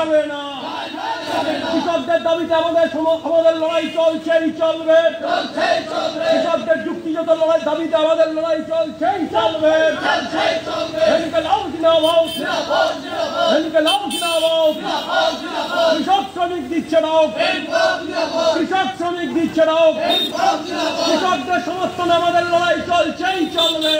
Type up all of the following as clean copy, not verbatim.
যাবে না। কৃষকদের দাবিতে আমাদের লড়াই চলছেই চলবে। কৃষকদের যুক্তিগত লড়াই দাবিতে আমাদের লড়াই চলছেই চলবে। কৃষক শ্রমিক দিচ্ছে না, কৃষক শ্রমিক দিচ্ছে না, কৃষকদের সমর্থনে আমাদের লড়াই চলছেই চলবে।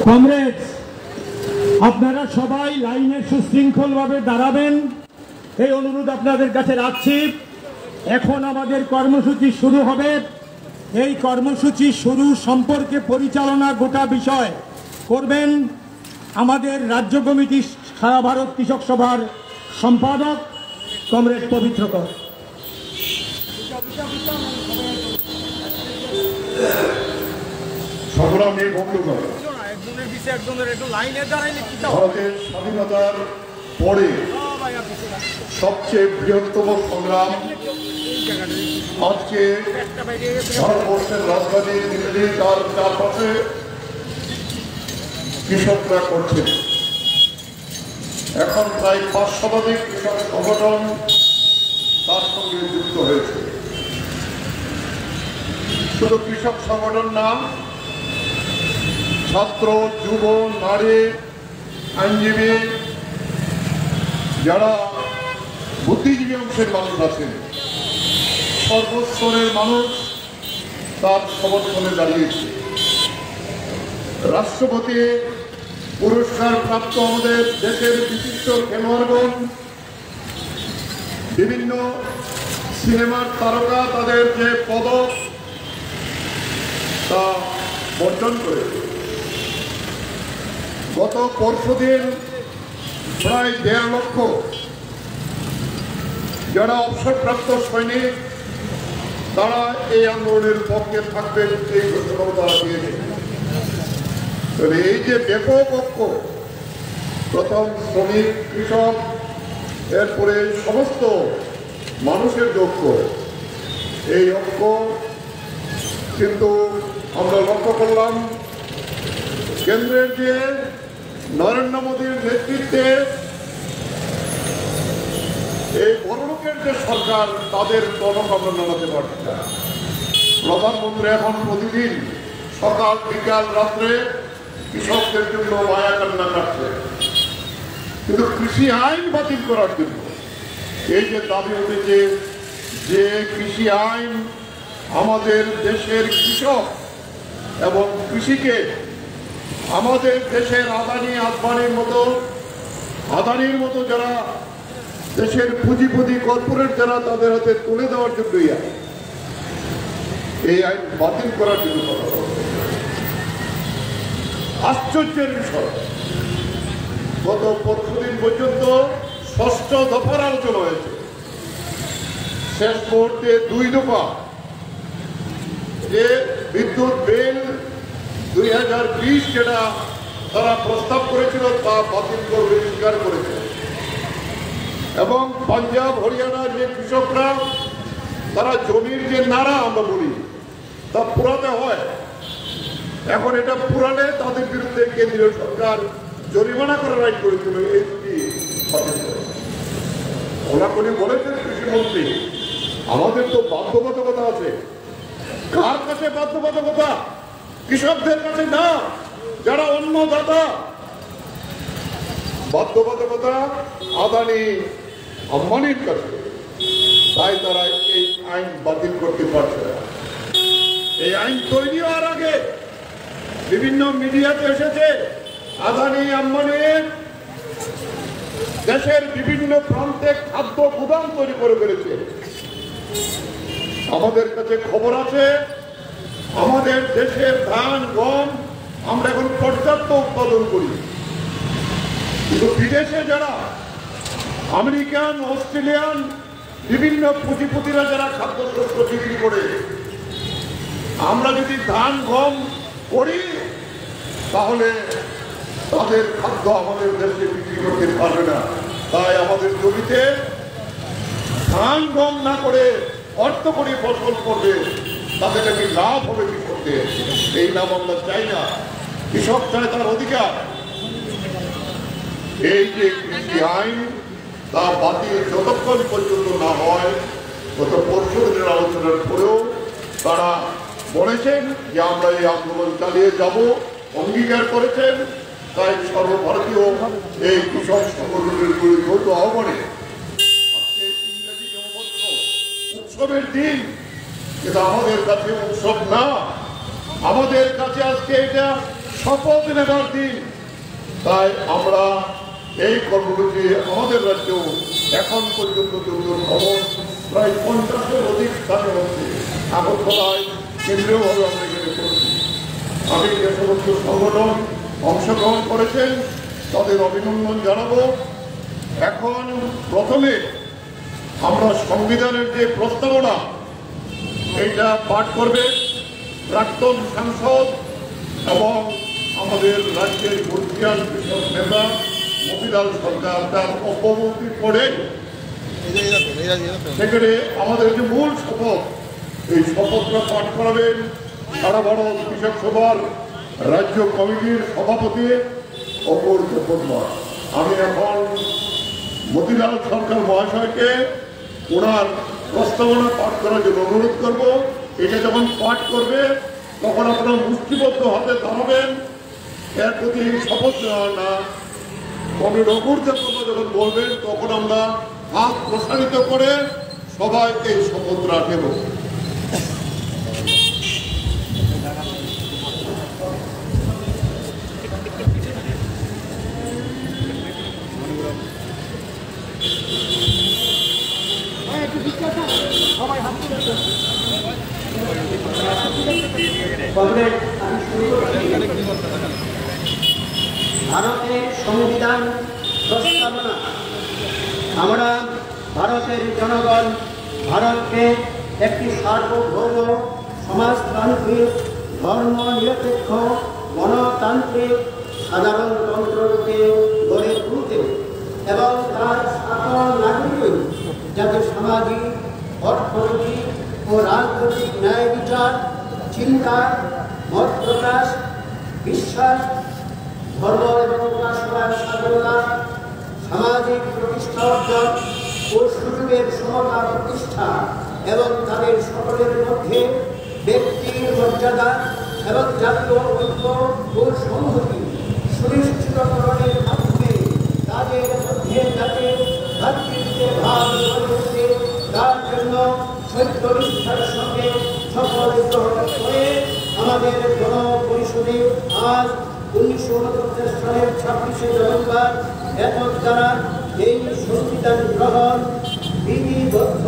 কমরেডস, আপনারা সবাই লাইনে সুশৃঙ্খলভাবে দাঁড়াবেন, এই অনুরোধ আপনাদের কাছে রাখছি। এখন আমাদের কর্মসূচি শুরু হবে। এই কর্মসূচি শুরু সম্পর্কে পরিচালনা গোটা বিষয় করবেন আমাদের রাজ্য কমিটি সারা ভারত কৃষক সভার সম্পাদক কমরেড পবিত্র কর। সংগ্রামী বন্ধুগণ, ভারতের স্বাধীনতার পরে সবচেয়ে বৃহত্তম সংগ্রাম আজকে ভারতবর্ষের রাজধানী দিল্লি তার চারপাশে কৃষকরা করছেন। এখন প্রায় 5 শতাধিক কৃষক সংগঠন তার সঙ্গে যুক্ত হয়েছে। শুধু কৃষক সংগঠন না, ছাত্র, যুব, নারী, আইনজীবী, যারা বুদ্ধিজীবী অংশের মানুষ আছেন, সর্বস্তরের মানুষ তার সমর্থনে দাঁড়িয়েছে। রাষ্ট্রপতি পুরস্কার প্রাপ্ত আমাদের দেশের বিশিষ্ট খেলোয়াড়গণ, বিভিন্ন সিনেমার তারকা তাদের যে পদক তা বর্জন করেছে। গত পরশুদিন প্রায় 1.5 লক্ষ যারা অবসরপ্রাপ্ত সৈনিক তারা এই আন্দোলনের পক্ষে থাকবেন এই ঘোষণাও তারা দিয়েছে। তবে এই যে ব্যাপক ঐক্য, প্রথম শ্রমিক, কৃষক, এরপরে সমস্ত মানুষের ঐক্য, এই ঐক্য কিন্তু আমরা লক্ষ্য করলাম কেন্দ্রের যে নরেন্দ্র মোদীর নেতৃত্বে এই বড়লোকের যে সরকার, তাদের টনক আমরা নামাতে পারছি না। প্রধানমন্ত্রী এখন প্রতিদিন সকাল, বিকাল, রাত্রে কৃষকদের জন্য মায়া কান্না কাটছে, কিন্তু কৃষি আইন বাতিল করার জন্য এই যে দাবি উঠেছে যে কৃষি আইন আমাদের দেশের কৃষক এবং কৃষিকে আমাদের দেশের আদানির মতো যারা দেশের পুঁজিপতি কর্পোরেট যারা তাদের হাতে তুলে দেওয়ার জন্যই এই আইন বাতিল করার জন্য কথা বলছে। আশ্চর্যের বিষয়, গত পরশুদিন পর্যন্ত 6ষ্ঠ দফার আলোচনা হয়েছে। শেষ মুহূর্তে 2 দফা যে বিদ্যুৎ বিল 2020 যেটা তারা প্রস্তাব করেছিল তা বাতিল করবে স্বীকার করেছে, এবং পাঞ্জাব, হরিয়ানার যে কৃষকরা তারা জমির যে নাড়া আমরা বলি তা পুরাতে হয়, এখন এটা পুরালে তাদের বিরুদ্ধে কেন্দ্রীয় সরকার জরিমানা করার আইন করেছিল। এই দুটি ওনাকে বলেছেন কৃষিমন্ত্রী, আমাদের তো বাধ্যবাধকতা আছে। কার কাছে বাধ্যবাধকতা? কৃষকদের কাছে না, যারা অন্নদাতা। বাধ্যবাধকতা আদানি, আম্বানির কাছে, তাই তারা এই আইন বাতিল করতে পারছে না। এই আইন তৈরি হওয়ার আগে বিভিন্ন মিডিয়াতে এসেছে আদানি, আম্বানির দেশের বিভিন্ন প্রান্তে খাদ্য গুদাম তৈরি করে ফেলেছে। আমাদের কাছে খবর আছে আমাদের দেশের ধান, গম আমরা এখন পর্যাপ্ত উৎপাদন করি, কিন্তু বিদেশে যারা আমেরিকান, অস্ট্রেলিয়ান বিভিন্ন পুঁজিপতিরা যারা খাদ্যশস্য বিক্রি করে, আমরা যদি ধান, গম করি তাহলে তাদের খাদ্য আমাদের দেশে বিক্রি করতে পারবে না। তাই আমাদের জমিতে ধান, গম না করে অর্থকরী ফসল করবে, তাদের নাকি লাভ হবে কৃষক। করতে, এই নাম আমরা চাই না। কৃষক চায় তার অধিকার। এই যে কৃষি আইন তা বাতিল যতক্ষণ পর্যন্ত না হয়, গত পরশু দিনের আলোচনার পরেও তারা বলেছেন যে আমরা এই আন্দোলন চালিয়ে যাব, অঙ্গীকার করেছেন। তাই সর্বভারতীয় এই কৃষক সংগঠনের যৌথ আহ্বানে আজকে ইংরেজি নববর্ষ উৎসবের দিন, কিন্তু আমাদের কাছে উৎসব না, আমাদের কাছে আজকে এটা শপথ নেবার দিন। তাই আমরা এই কর্মসূচি আমাদের রাজ্যেও এখন পর্যন্ত যদিও খবর প্রায় 50-এর অধিক স্থানে হচ্ছে। আগরতলায় কেন্দ্রীয়ভাবে আমরা এখানে করছি। আমি যে সমস্ত সংগঠন অংশগ্রহণ করেছেন তাদের অভিনন্দন জানাবো। এখন প্রথমে আমরা সংবিধানের যে প্রস্তাবনা এইটা পাঠ করবে প্রাক্তন সাংসদ এবং আমাদের রাজ্যের বর্তমান কৃষক নেতা মতিলাল সরকার। তার অব্যবহিত পড়ে সেখানে আমাদের যে মূল শপথ, এই শপথটা পাঠ করাবেন সারা ভারত কৃষক সভার রাজ্য কমিটির সভাপতি অপর চট্টোপাধ্যায়। আমি এখন মতিলাল সরকার মহাশয়কে ওনার প্রস্তাবনা পাঠ করার জন্য অনুরোধ করব। এটা যখন পাঠ করবে তখন আপনারা মুষ্টিবদ্ধ হাতে দাঁড়াবেন। এর প্রতি শপথ নেওয়া না, তবে রঘুরদেবতা যখন বলবেন তখন আমরা হাত প্রসারিত করে সবাই এই শপথ রাখেন। ভারতের সংবিধান প্রস্তাবনা। আমরা ভারতের জনগণ ভারতকে একটি সার্বভৌম সমাজতান্ত্রিক ধর্ম নিরপেক্ষ গণতান্ত্রিক সাধারণতন্ত্ররূপে গড়ে তুলতে এবং তার সকল নাগরিক যাতে সামাজিক, অর্থনৈতিক ও রাজনৈতিক ন্যায় বিচার, চিন্তা, মত প্রকাশ, বিশ্বাস, ধর্ম এবং উপাসনার স্বাধীনতা, সামাজিক প্রতিষ্ঠা অর্জন ও সুযোগের সমতা প্রতিষ্ঠা এবং তাদের সকলের মধ্যে ব্যক্তির মর্যাদা এবং জাতীয় ঐক্য ও সংহতি সুনিশ্চিতকরণের মাধ্যমে তাদের মধ্যে যাতে ভ্রাতৃত্বের ভাব গড়ে ওঠে, তার জন্য সত্যনিষ্ঠার সঙ্গে সকল গ্রহণ করে আমাদের গণপরিষদে আজ 1949 সালের 26শে নভেম্বর এতদ দ্বারা এই সংবিধান গ্রহণ বিধিবদ্ধ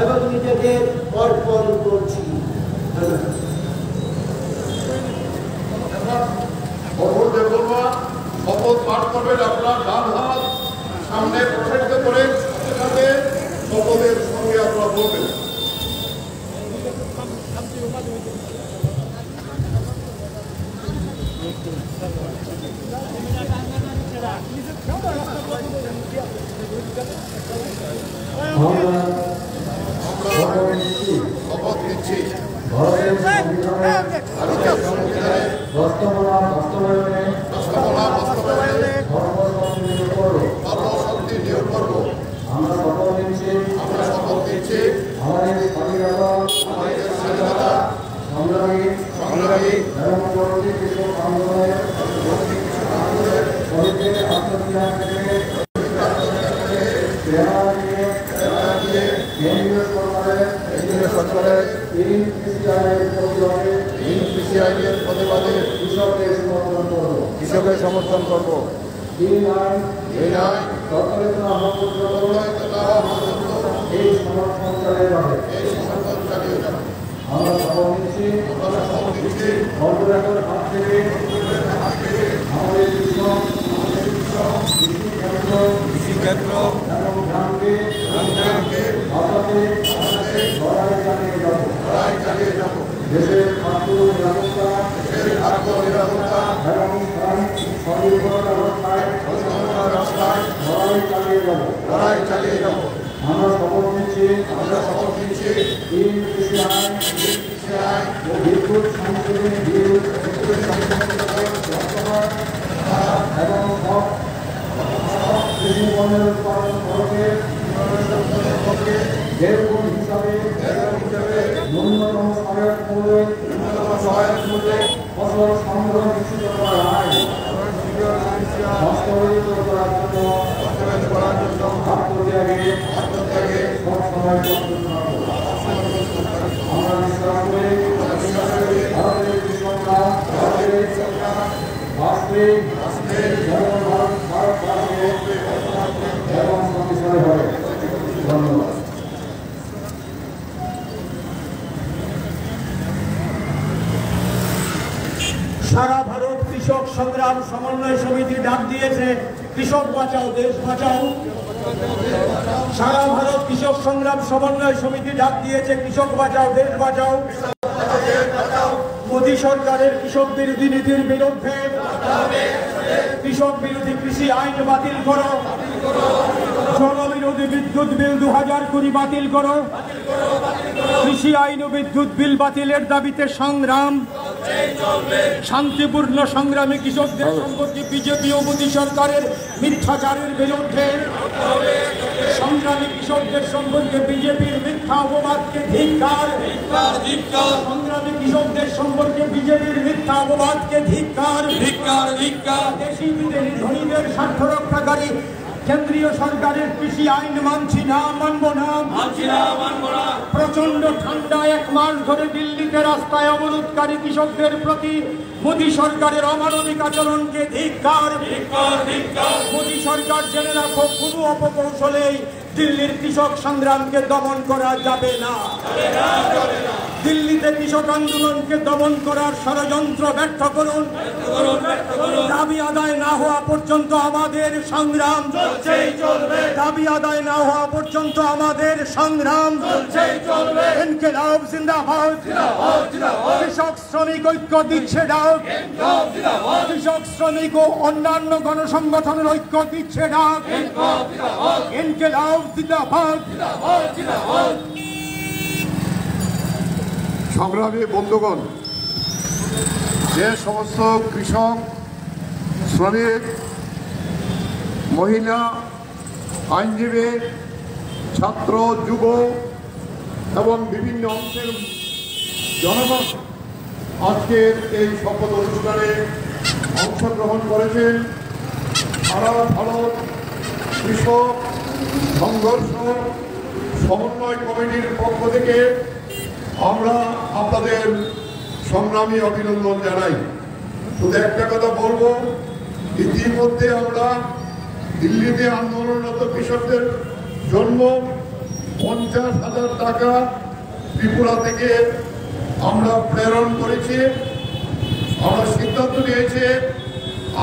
এবং নিজেদের অর্পণ করছি। শপথ পাঠ করবেন। আপনার ডান হাত সামনে প্রসারিত করে সাথে শপথের সঙ্গে আপনারা বলবেন। শপথ নিচ্ছি ভারতের সংবিধানের বাস্তবায়নে সর্বশক্তি নিয়োগ করব। আমরা শপথ নিচ্ছি আমাদের স্বাধীনতা সংগ্রামী এবং পরবর্তী কৃষক আন্দোলনের শহীদদের আত্মত্যাগ থেকে কেন্দ্রীয় সরকারের তিন কৃষি আইনের প্রতিবাদে কৃষকের সমর্থন করব। এই আইন সরকারের এই সমর্থন চালিয়ে যাবে। আমরা শপথ নিচ্ছি সরকারের হাত থেকে আমাদের কৃষিক্ষেত্র এবং গ্রামকে বাঁচাতে লড়াই চালিয়ে যাব। দেশের খাদ্য নিরাপত্তা এবং স্বনির্ভরতা রক্ষায় লড়াই চালিয়ে যাব। আমরা শপথ নিচ্ছি তিন কৃষি আইন ও বিদ্যুৎ সংশোধনী বিল এবং কৃষি পণ্যের উৎপাদন খরচে যেরকম হিসাবে ন্যূনতম সহায়ক মূল্যে ফসল সংগ্রহ নিশ্চিত করার আইন বাস্তবায়িত করার জন্য আত্মত্যাগে সবসময় আমরা বিশ্বাস করি ভারতের কৃষকরা বাস্তবিক ভারতবাসী এবং শক্তিশালী হবে। ধন্যবাদ। সারা ভারত কৃষক সংগ্রাম সমন্বয় সমিতি ডাক দিয়েছে কৃষক বাঁচাও দেশ বাঁচাও। সারা ভারত কৃষক সংগ্রাম সমন্বয় সমিতি ডাক দিয়েছে কৃষক বাঁচাও দেশ বাঁচাও। মোদী সরকারের কৃষক বিরোধী নীতির বিরুদ্ধে কৃষক বিরোধী কৃষি আইন বাতিল করো, জনবিরোধী বিদ্যুৎ বিল 2020 বাতিল করো, কৃষি আইন ও বিদ্যুৎ বিল বাতিলের দাবিতে সংগ্রাম। শান্তিপূর্ণ সংগ্রামী কৃষকদের সম্পর্কে বিজেপি ও মোদী সরকারের মিথ্যাচারের বিরুদ্ধে, সংগ্রামী কৃষকদের সম্পর্কে বিজেপির মিথ্যা অপবাদকে ধিক্কার। সংগ্রামী কৃষকদের সম্পর্কে বিজেপির মিথ্যা অপবাদকে ধিক্কার। দেশি বিদেশি ধনীদের স্বার্থ রক্ষাকারী কেন্দ্রীয় সরকারের কৃষি আইন মানছি না, মানব না। প্রচন্ড ঠান্ডা 1 মাস ধরে দিল্লিতে রাস্তায় অবরোধকারী কৃষকদের প্রতি মোদী সরকারের অমানবিক আচরণকে ধিক্কার। মোদী সরকার জেনে রাখো, কোনো অপকৌশলেই দিল্লির কৃষক সংগ্রামকে দমন করা যাবে না। দিল্লিতে কৃষক আন্দোলনকে দমন করার ষড়যন্ত্র ব্যর্থ করুন। দাবি আদায় না হওয়া পর্যন্ত আমাদের সংগ্রাম চলছেই চলবে। দাবি আদায় না হওয়া পর্যন্ত আমাদের সংগ্রাম চলছেই চলবে। ইনকিলাব জিন্দাবাদ। কৃষক শ্রমিক ঐক্য দিচ্ছে ডাক। কৃষক শ্রমিক ও অন্যান্য গণসংগঠনের ঐক্য দিচ্ছে ডাক। ইনকিলাব জিন্দাবাদ। সংগ্রামী বন্ধুগণ, যে সমস্ত কৃষক, শ্রমিক, মহিলা, আইনজীবী, ছাত্র, যুব এবং বিভিন্ন অংশের জনগণ আজকের এই শপথ অনুষ্ঠানে অংশগ্রহণ করেছেন, সারা ভারত কৃষক সংঘর্ষ সমন্বয় কমিটির পক্ষ থেকে আমরা আপনাদের সংগ্রামী অভিনন্দন জানাই। শুধু একটা কথা বলবো, ইতিমধ্যে আমরা দিল্লিতে আন্দোলনরত কৃষকদের জন্য 50,000 টাকা ত্রিপুরা থেকে আমরা প্রেরণ করেছি। আমরা সিদ্ধান্ত নিয়েছি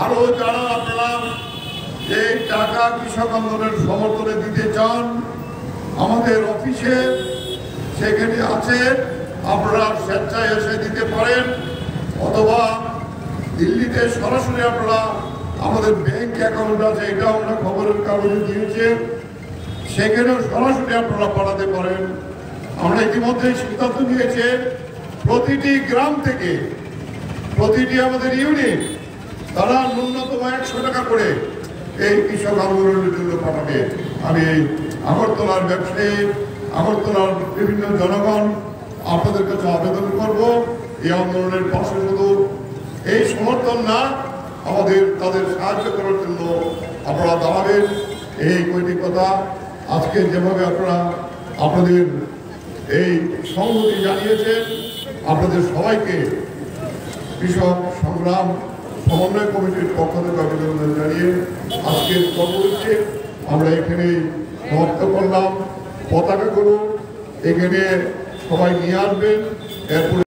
আরো যারা আপনারা এই টাকা কৃষক আন্দোলনের সমর্থনে দিতে চান, আমাদের অফিসে সেখানে আছে, আপনারা স্বেচ্ছায় এসে দিতে পারেন, অথবা দিল্লিতে সরাসরি আপনারা আমাদের ব্যাংক অ্যাকাউন্ট আছে, এটা আমরা খবরের কাগজে দিয়েছে, সেখানেও সরাসরি আপনারা পাঠাতে পারেন। আমরা ইতিমধ্যে সিদ্ধান্ত নিয়েছে প্রতিটি গ্রাম থেকে, প্রতিটি আমাদের ইউনিট তারা ন্যূনতম 100 টাকা করে এই কৃষক আন্দোলনের জন্য পাঠাবে। আমি আগরতলার ব্যবসায়ী, আগরতলার বিভিন্ন জনগণ আপনাদের কাছে আবেদন করব, এই আন্দোলনের পাশে শুধু এই সমর্থন না, আমাদের তাদের সাহায্য করার জন্য আপনারা দাঁড়াবেন। এই কয়টি কথা আজকে যেভাবে আপনারা আপনাদের এই সংহতি জানিয়েছেন, আপনাদের সবাইকে কৃষক সংগ্রাম সমন্বয় কমিটির পক্ষ থেকে অভিনন্দন জানিয়ে আজকের কর্মসূচি আমরা এখানে সমাপ্ত করলাম। পতাকাগুলো এখানে সবাই নিয়ে আসবেন। এরপরে